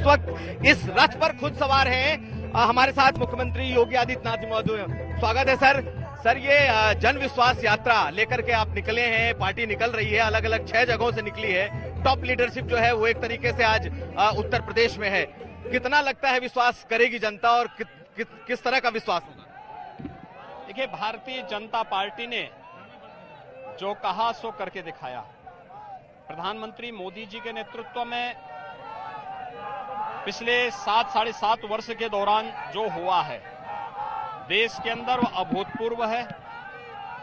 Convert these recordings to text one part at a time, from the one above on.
इस वक्त इस रथ पर खुद सवार हैं हमारे साथ मुख्यमंत्री योगी आदित्यनाथ महोदय। स्वागत है सर। सर, ये जन विश्वास यात्रा लेकर के आप निकले हैं, पार्टी निकल रही है, अलग अलग 6 जगहों से निकली है। टॉप लीडरशिप जो है वो एक तरीके से आज उत्तर प्रदेश में है। कितना लगता है विश्वास करेगी जनता और किस तरह का विश्वास होगा? देखिए, भारतीय जनता पार्टी ने जो कहा सो करके दिखाया। प्रधानमंत्री मोदी जी के नेतृत्व में पिछले 7-7.5 वर्ष के दौरान जो हुआ है देश के अंदर, वो अभूतपूर्व है,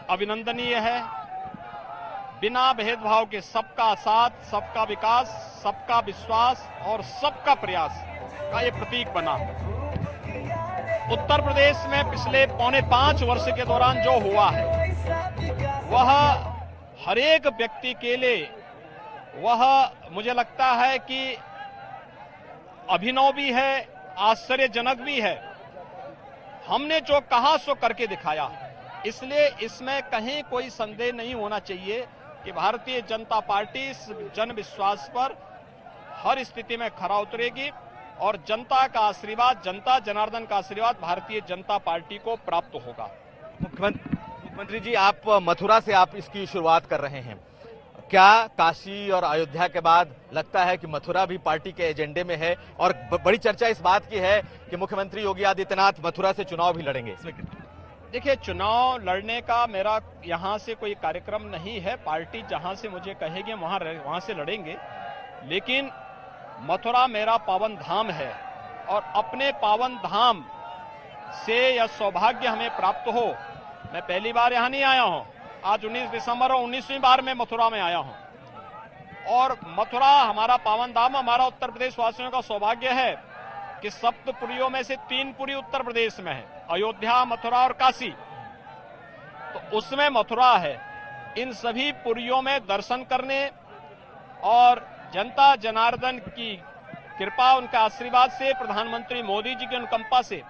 अभिनंदनीय है। बिना भेदभाव के सबका साथ, सबका विकास, सबका विश्वास और सबका प्रयास का ये प्रतीक बना। उत्तर प्रदेश में पिछले 4.25 वर्ष के दौरान जो हुआ है वह हर एक व्यक्ति के लिए वह मुझे लगता है कि अभिनव भी है, आश्चर्यजनक भी है। हमने जो कहा सो करके दिखाया, इसलिए इसमें कहीं कोई संदेह नहीं होना चाहिए कि भारतीय जनता पार्टी इस जन विश्वास पर हर स्थिति में खरा उतरेगी और जनता का आशीर्वाद, जनता जनार्दन का आशीर्वाद भारतीय जनता पार्टी को प्राप्त होगा। मुख्यमंत्री जी, आप मथुरा से आप इसकी शुरुआत कर रहे हैं। क्या काशी और अयोध्या के बाद लगता है कि मथुरा भी पार्टी के एजेंडे में है? और बड़ी चर्चा इस बात की है कि मुख्यमंत्री योगी आदित्यनाथ मथुरा से चुनाव भी लड़ेंगे। देखिए, चुनाव लड़ने का मेरा यहां से कोई कार्यक्रम नहीं है। पार्टी जहां से मुझे कहेगी वहां से लड़ेंगे, लेकिन मथुरा मेरा पावन धाम है और अपने पावन धाम से यह सौभाग्य हमें प्राप्त हो। मैं पहली बार यहां नहीं आया हूं, आज 19 दिसंबर और 19वीं बार मैं मथुरा में आया हूं और मथुरा हमारा पावन धाम, हमारा उत्तर प्रदेश वासियों का सौभाग्य है कि सप्तपुरियों में से 3 पुरी उत्तर प्रदेश में है, अयोध्या, मथुरा और काशी। तो उसमें मथुरा है। इन सभी पुरियों में दर्शन करने और जनता जनार्दन की कृपा, उनका आशीर्वाद से, प्रधानमंत्री मोदी जी की अनुकंपा से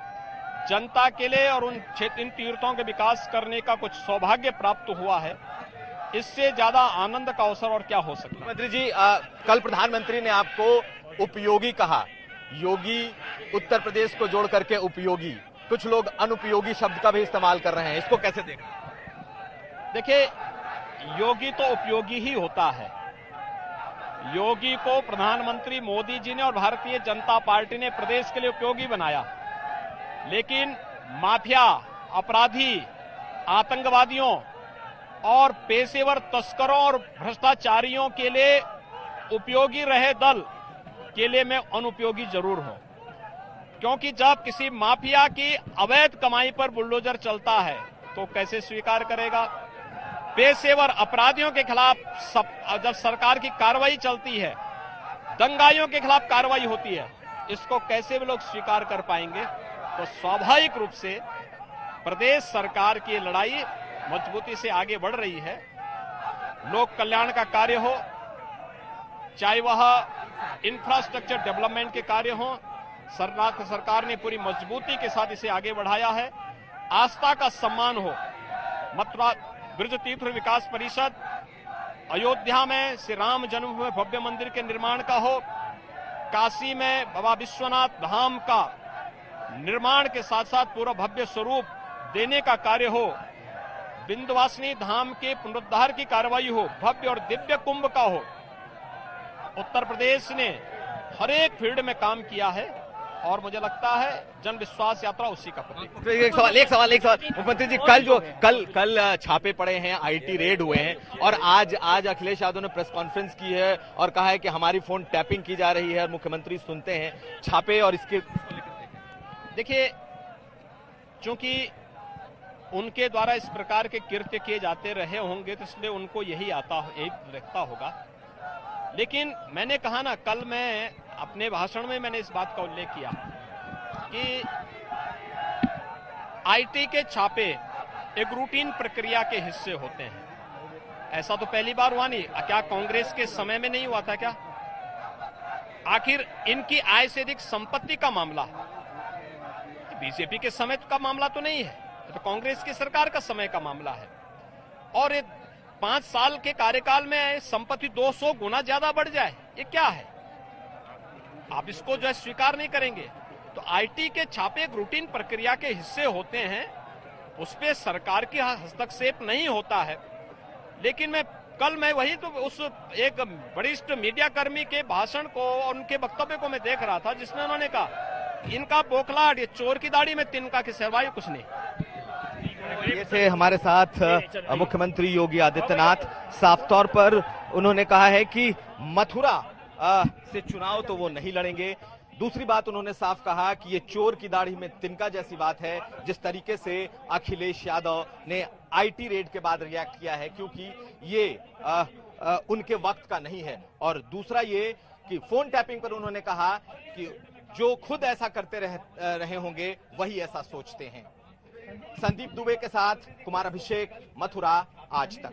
जनता के लिए और इन तीर्थों के विकास करने का कुछ सौभाग्य प्राप्त हुआ है। इससे ज्यादा आनंद का अवसर और क्या हो सकता है? मंत्री जी, कल प्रधानमंत्री ने आपको उपयोगी कहा। योगी उत्तर प्रदेश को जोड़ करके उपयोगी, कुछ लोग अनुपयोगी शब्द का भी इस्तेमाल कर रहे हैं, इसको कैसे देख? देखिए, योगी तो उपयोगी ही होता है। योगी को प्रधानमंत्री मोदी जी ने और भारतीय जनता पार्टी ने प्रदेश के लिए उपयोगी बनाया, लेकिन माफिया, अपराधी, आतंकवादियों और पेशेवर तस्करों और भ्रष्टाचारियों के लिए उपयोगी रहे दल के लिए मैं अनुपयोगी जरूर हूं। क्योंकि जब किसी माफिया की अवैध कमाई पर बुलडोजर चलता है तो कैसे स्वीकार करेगा? पेशेवर अपराधियों के खिलाफ जब सरकार की कार्रवाई चलती है, दंगाइयों के खिलाफ कार्रवाई होती है, इसको कैसे भी लोग स्वीकार कर पाएंगे? तो स्वाभाविक रूप से प्रदेश सरकार की लड़ाई मजबूती से आगे बढ़ रही है। लोक कल्याण का कार्य हो, चाहे वह इंफ्रास्ट्रक्चर डेवलपमेंट के कार्य हो, सरकार ने पूरी मजबूती के साथ इसे आगे बढ़ाया है। आस्था का सम्मान हो, मथुरा ब्रज तीर्थ विकास परिषद, अयोध्या में श्री राम जन्मभूमि भव्य मंदिर के निर्माण का हो, काशी में बाबा विश्वनाथ धाम का निर्माण के साथ साथ पूरा भव्य स्वरूप देने का कार्य हो, विंध्यवासिनी धाम के पुनरुद्धार की कार्रवाई हो, भव्य और दिव्य कुंभ का हो। उत्तर प्रदेश ने हर एक फील्ड में काम किया है और मुझे लगता है जन विश्वास यात्रा उसी का प्रतीक। एक सवाल मुख्यमंत्री जी, कल छापे पड़े हैं, आईटी रेड हुए हैं और आज अखिलेश यादव ने प्रेस कॉन्फ्रेंस की है और कहा है कि हमारी फोन टैपिंग की जा रही है और मुख्यमंत्री सुनते हैं छापे। और इसके देखिए, चूंकि उनके द्वारा इस प्रकार के कृत्य किए जाते रहे होंगे तो इसलिए उनको यही लगता होगा। लेकिन मैंने कहा ना, कल मैं अपने भाषण में मैंने इस बात का उल्लेख किया कि आईटी के छापे एक रूटीन प्रक्रिया के हिस्से होते हैं। ऐसा तो पहली बार हुआ नहीं। क्या कांग्रेस के समय में नहीं हुआ था क्या? आखिर इनकी आय से अधिक संपत्ति का मामला बीजेपी के समय का मामला तो नहीं है, तो कांग्रेस की सरकार का समय का मामला है। और 5 साल के कार्यकाल में संपत्ति 200 गुना ज्यादा बढ़ जाए, ये क्या है? आप इसको जो है स्वीकार नहीं करेंगे। तो आईटी के छापे एक रूटीन प्रक्रिया के हिस्से होते हैं, उस पे सरकार की हस्तक्षेप नहीं होता है। लेकिन मैं वही तो उस एक वरिष्ठ मीडिया कर्मी के भाषण को और उनके वक्तव्य को मैं देख रहा था, जिसमें उन्होंने कहा इनका बोखलाहट, ये चोर की दाढ़ी में तिनका की सिवाय कुछ नहीं। ये थे हमारे साथ मुख्यमंत्री योगी आदित्यनाथ। साफ तौर पर उन्होंने कहा है कि मथुरा से चुनाव तो वो नहीं लड़ेंगे। दूसरी बात उन्होंने साफ कहा कि ये चोर की दाढ़ी में तिनका जैसी बात है, जिस तरीके से अखिलेश यादव ने आईटी रेड के बाद रिएक्ट किया है, क्योंकि ये उनके वक्त का नहीं है। और दूसरा ये कि फोन टैपिंग पर उन्होंने कहा कि जो खुद ऐसा करते रहे होंगे वही ऐसा सोचते हैं। संदीप दुबे के साथ कुमार अभिषेक, मथुरा, आज तक।